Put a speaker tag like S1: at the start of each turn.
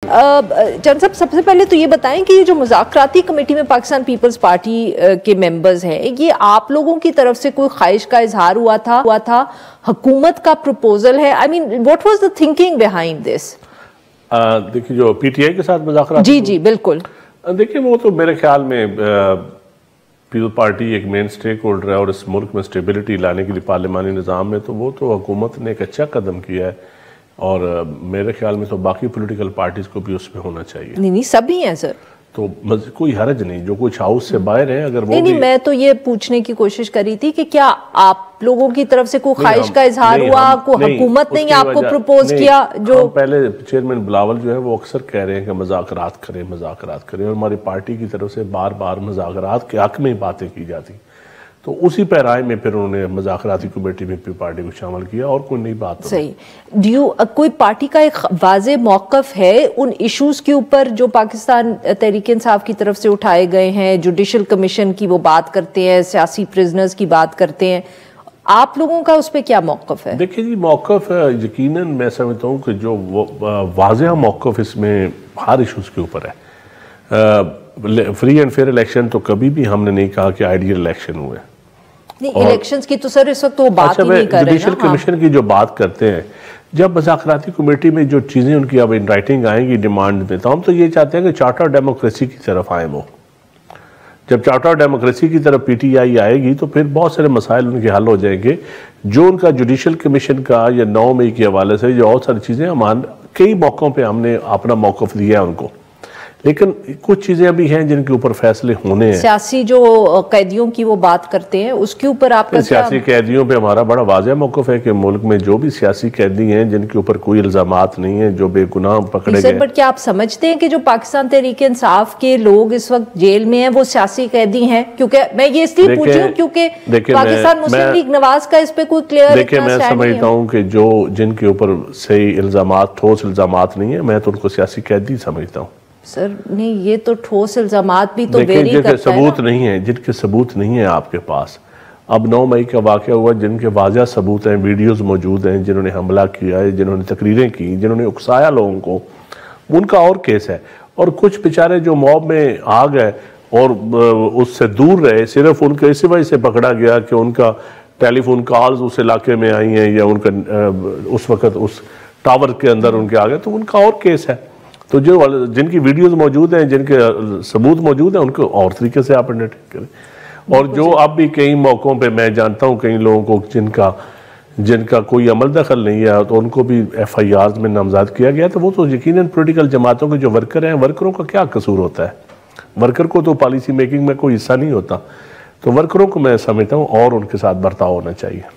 S1: चंद साहब, सबसे पहले तो ये बताएं कि ये जो मुज़ाकराती कमेटी में पाकिस्तान पीपल्स पार्टी के मेंबर्स हैं, ये आप लोगों की तरफ से कोई ख्वाहिश का इजहार हुआ था हुकूमत का प्रपोजल है? I mean, what was the thinking behind this?
S2: देखिए, जो पीटीआई के साथ मुज़ाकरात,
S1: जी बिल्कुल,
S2: देखिए वो तो मेरे ख्याल में पीपल पार्टी एक मेन स्टेक होल्डर है और इस मुल्क में स्टेबिलिटी लाने के लिए पार्लिमानी निज़ाम में तो वो तो हुकूमत ने एक अच्छा कदम किया है और मेरे ख्याल में तो बाकी पॉलिटिकल पार्टीज को भी उसमें होना चाहिए।
S1: नहीं सभी हैं सर, तो
S2: कोई हरज नहीं, जो कुछ हाउस से बाहर है अगर वो
S1: नहीं, मैं तो ये पूछने की कोशिश करी थी कि क्या आप लोगों की तरफ से कोई ख्वाहिश का इजहार हुआ, को हुकूमत ने आपको प्रपोज किया? जो
S2: पहले चेयरमैन बिलावल जो है वो अक्सर कह रहे हैं कि मज़ाकरात करें और हमारी पार्टी की तरफ से बार बार मज़ाकरात के हक में ही बातें की जाती, तो उसी पैराए में फिर उन्होंने मुज़ाकराती कमेटी में पार्टी को शामिल किया और कोई नई बात
S1: सही। कोई पार्टी का एक वाज़े मौक़िफ़ है उन इश्यूज के ऊपर जो पाकिस्तान तहरीक इंसाफ की तरफ से उठाए गए हैं? जुडिशल कमीशन की वो बात करते हैं, सियासी प्रिजनर्स की बात करते हैं, आप लोगों का उस पर क्या मौक़िफ़ है?
S2: देखिए जी, मौक़िफ़ यकीनन मैं समझता हूँ कि जो वाज़ेह मौक़िफ़ इसमें हर इशूज़ के ऊपर है। फ्री एंड फेयर इलेक्शन तो कभी भी हमने नहीं कहा कि आइडियल इलेक्शन हुए,
S1: नहीं इलेक्शंस की तो सर इस वक्त वो बात ही नहीं कर रहे हैं।
S2: जुडिशल कमीशन की जो बात करते हैं, जब मुज़ाकराती कमेटी में जो चीज़ें उनकी अब इन राइटिंग आएंगी डिमांड में, तो हम तो ये चाहते हैं कि चार्टर डेमोक्रेसी की तरफ आए। वो जब चार्टर डेमोक्रेसी की तरफ पीटीआई आएगी तो फिर बहुत सारे मसाइल उनके हल हो जाएंगे। जो उनका जुडिशल कमीशन का या 9 मई के हवाले से जो और सारी चीज़ें, हम कई मौक़ों पर हमने अपना मौक़िफ़ दिया है उनको, लेकिन कुछ चीज़ें अभी हैं जिनके ऊपर फैसले होने हैं।
S1: सियासी जो कैदियों की वो बात करते हैं उसके ऊपर आपका
S2: सियासी कैदियों पे हमारा बड़ा वाज़ेह मौक़िफ़ है कि मुल्क में जो भी सियासी कैदी हैं जिनके ऊपर कोई इल्ज़ामात नहीं है, जो बेगुनाह पकड़े गए।
S1: बट क्या आप समझते हैं कि जो पाकिस्तान तहरीक इंसाफ के लोग इस वक्त जेल में हैं वो सियासी कैदी हैं? क्योंकि मैं ये इसलिए पूछ रही हूँ क्योंकि पाकिस्तान मुस्लिम लीग नवाज का इस पे कोई क्लियर,
S2: देखिए मैं समझता हूँ कि जो जिनके ऊपर सही इल्ज़ामात, ठोस इल्ज़ामात नहीं है, मैं तो उनको सियासी कैदी समझता हूँ।
S1: सर नहीं, ये तो ठोस इल्जामात भी तो
S2: वेरी करता है। सबूत नहीं है, जिनके सबूत नहीं है आपके पास। अब 9 मई का वाक़या हुआ, जिनके वाज़ेह सबूत हैं, वीडियोस मौजूद हैं, जिन्होंने हमला किया है, जिन्होंने तकरीरें की, जिन्होंने उकसाया लोगों को, उनका और केस है। और कुछ बेचारे जो मॉब में आ गए और उससे दूर रहे, सिर्फ उनके इसी वजह से पकड़ा गया कि उनका टेलीफोन कॉल्स उस इलाके में आई हैं या उनका उस वक़्त उस टावर के अंदर उनके आ गए, तो उनका और केस है। तो जो जिनकी वीडियोस मौजूद हैं, जिनके सबूत मौजूद हैं, उनको और तरीके से आप अंडरटेक करें। और जो अब भी कई मौक़ों पे मैं जानता हूँ कई लोगों को जिनका कोई अमल दखल नहीं है, तो उनको भी FIRs में नामज़द किया गया, तो वो तो यकीनन पॉलिटिकल जमातों के जो वर्कर हैं, वर्करों का क्या कसूर होता है? वर्कर को तो पॉलिसी मेकिंग में कोई हिस्सा नहीं होता, तो वर्करों को मैं समझता हूँ और उनके साथ बर्ताव होना चाहिए।